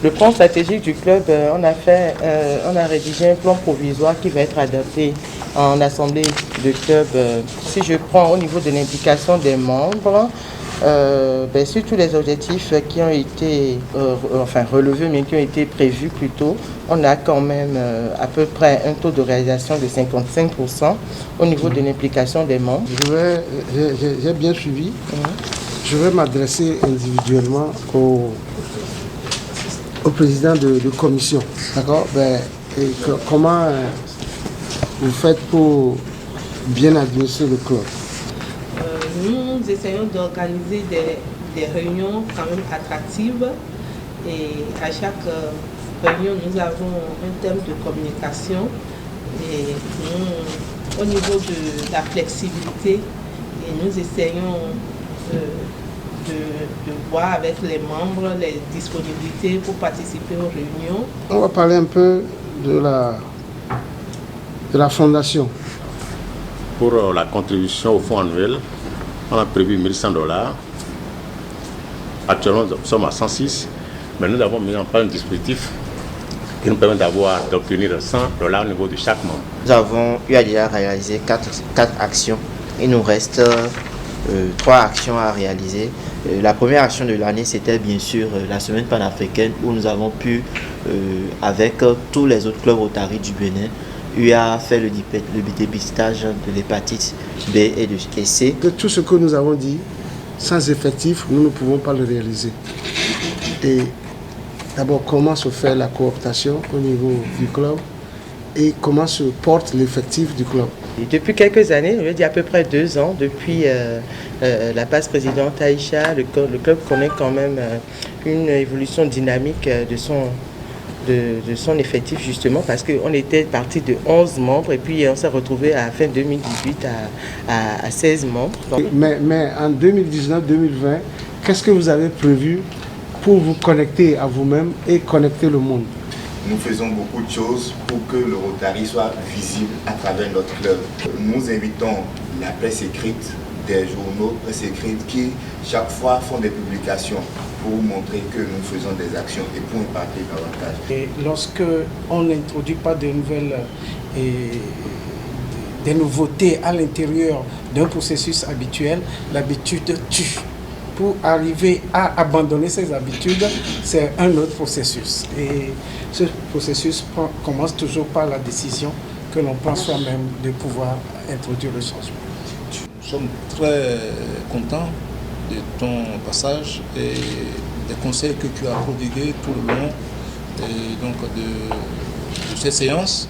Le plan stratégique du club, on a rédigé un plan provisoire qui va être adopté en assemblée de club. Si je prends au niveau de l'implication des membres, sur tous les objectifs qui ont été relevés, mais qui ont été prévus plus tôt, on a quand même à peu près un taux de réalisation de 55% au niveau de l'implication des membres. J'ai bien suivi. Je vais m'adresser individuellement au président de commission. D'accord? Comment vous faites pour bien administrer le club? Nous essayons d'organiser des réunions quand même attractives et à chaque réunion nous avons un thème de communication et nous, au niveau de la flexibilité, et nous essayons de voir avec les membres les disponibilités pour participer aux réunions. On va parler un peu de la fondation. Pour la contribution au fonds annuel, on a prévu $1100. Actuellement, nous sommes à 106, mais nous avons mis en place un dispositif qui nous permet d'obtenir $100 au niveau de chaque membre. Nous avons eu à déjà réaliser 4 actions. Il nous reste 3 actions à réaliser. La première action de l'année, c'était bien sûr la semaine panafricaine où nous avons pu, avec tous les autres clubs Rotary du Bénin, a fait le dépistage de l'hépatite B et C. De tout ce que nous avons dit, sans effectif, nous ne pouvons pas le réaliser. Et d'abord, comment se fait la cooptation au niveau du club et comment se porte l'effectif du club? Et depuis quelques années, je veux dire à peu près 2 ans, depuis la passe présidente Aïcha, le club connaît quand même une évolution dynamique de son effectif, justement parce qu'on était parti de 11 membres et puis on s'est retrouvé à fin 2018 à 16 membres. Mais en 2019-2020, qu'est-ce que vous avez prévu pour vous connecter à vous-même et connecter le monde? Nous faisons beaucoup de choses pour que le Rotary soit visible à travers notre club. Nous invitons la presse écrite, des journaux, presse écrite qui chaque fois font des publications pour montrer que nous faisons des actions et pour impacter davantage. Et lorsque on n'introduit pas de des nouveautés à l'intérieur d'un processus habituel, l'habitude tue. Pour arriver à abandonner ces habitudes, c'est un autre processus. Et ce processus commence toujours par la décision que l'on prend soi-même de pouvoir introduire le changement. Nous sommes très contents de ton passage et des conseils que tu as prodigués tout le long et donc de ces séances.